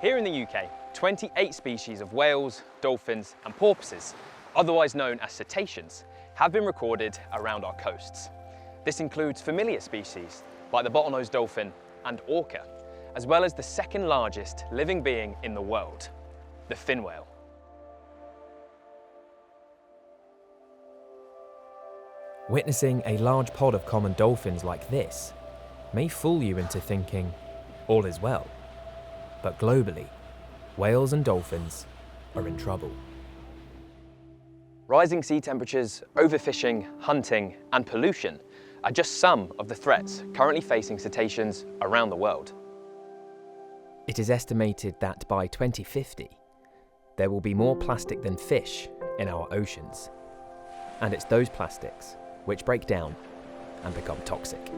Here in the UK, 28 species of whales, dolphins and porpoises, otherwise known as cetaceans, have been recorded around our coasts. This includes familiar species like the bottlenose dolphin and orca, as well as the second largest living being in the world, the fin whale. Witnessing a large pod of common dolphins like this may fool you into thinking all is well. But globally, whales and dolphins are in trouble. Rising sea temperatures, overfishing, hunting and pollution are just some of the threats currently facing cetaceans around the world. It is estimated that by 2050, there will be more plastic than fish in our oceans. And it's those plastics which break down and become toxic.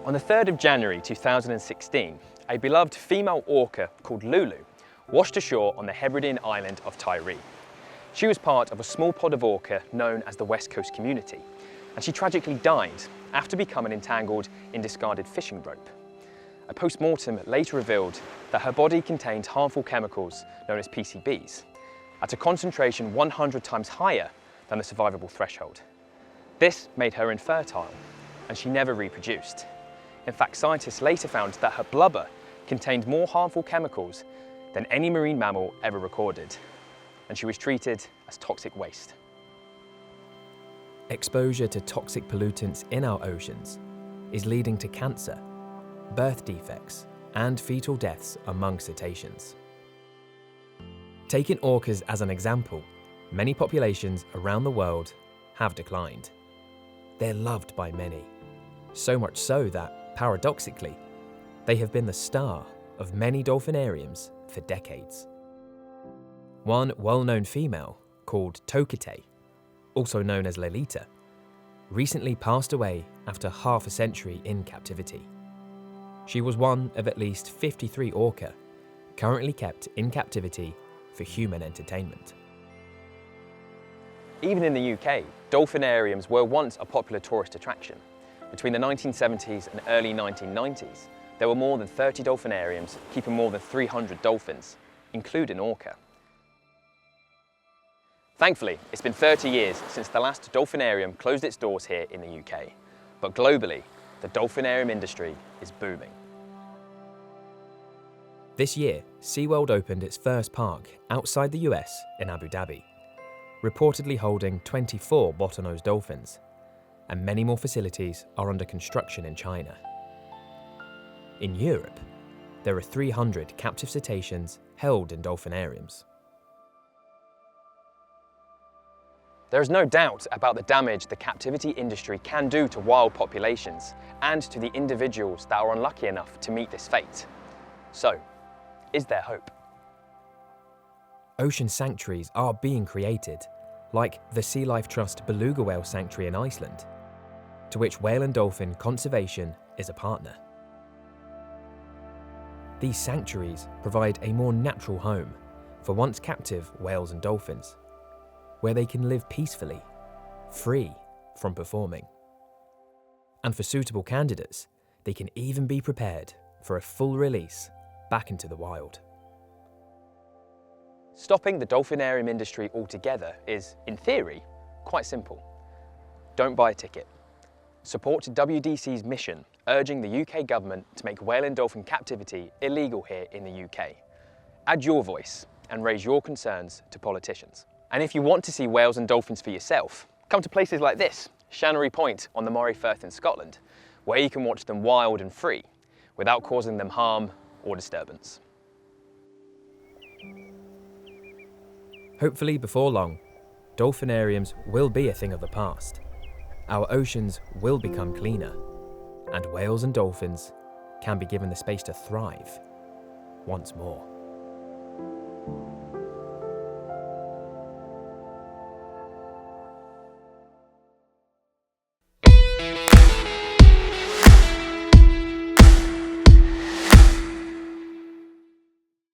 On the 3rd of January 2016, a beloved female orca called Lulu washed ashore on the Hebridean island of Tiree. She was part of a small pod of orca known as the West Coast Community, and she tragically died after becoming entangled in discarded fishing rope. A post-mortem later revealed that her body contained harmful chemicals known as PCBs, at a concentration 100 times higher than the survivable threshold. This made her infertile, and she never reproduced. In fact, scientists later found that her blubber contained more harmful chemicals than any marine mammal ever recorded, and she was treated as toxic waste. Exposure to toxic pollutants in our oceans is leading to cancer, birth defects, and fetal deaths among cetaceans. Taking orcas as an example, many populations around the world have declined. They're loved by many, so much so that, paradoxically, they have been the star of many dolphinariums for decades. One well-known female, called Tokite, also known as Lolita, recently passed away after half a century in captivity. She was one of at least 53 orca currently kept in captivity for human entertainment. Even in the UK, dolphinariums were once a popular tourist attraction. Between the 1970s and early 1990s, there were more than 30 dolphinariums keeping more than 300 dolphins, including orca. Thankfully, it's been 30 years since the last dolphinarium closed its doors here in the UK, but globally, the dolphinarium industry is booming. This year, SeaWorld opened its first park outside the US in Abu Dhabi, reportedly holding 24 bottlenose dolphins, and many more facilities are under construction in China. In Europe, there are 300 captive cetaceans held in dolphinariums. There is no doubt about the damage the captivity industry can do to wild populations and to the individuals that are unlucky enough to meet this fate. So, is there hope? Ocean sanctuaries are being created, like the Sea Life Trust Beluga Whale Sanctuary in Iceland, to which whale and dolphin conservation is a partner. These sanctuaries provide a more natural home for once captive whales and dolphins, where they can live peacefully, free from performing. And for suitable candidates, they can even be prepared for a full release back into the wild. Stopping the dolphinarium industry altogether is, in theory, quite simple. Don't buy a ticket. Support WDC's mission, urging the UK government to make whale and dolphin captivity illegal here in the UK. Add your voice and raise your concerns to politicians. And if you want to see whales and dolphins for yourself, come to places like this, Shannery Point on the Moray Firth in Scotland, where you can watch them wild and free, without causing them harm or disturbance. Hopefully before long, dolphinariums will be a thing of the past. Our oceans will become cleaner, and whales and dolphins can be given the space to thrive once more.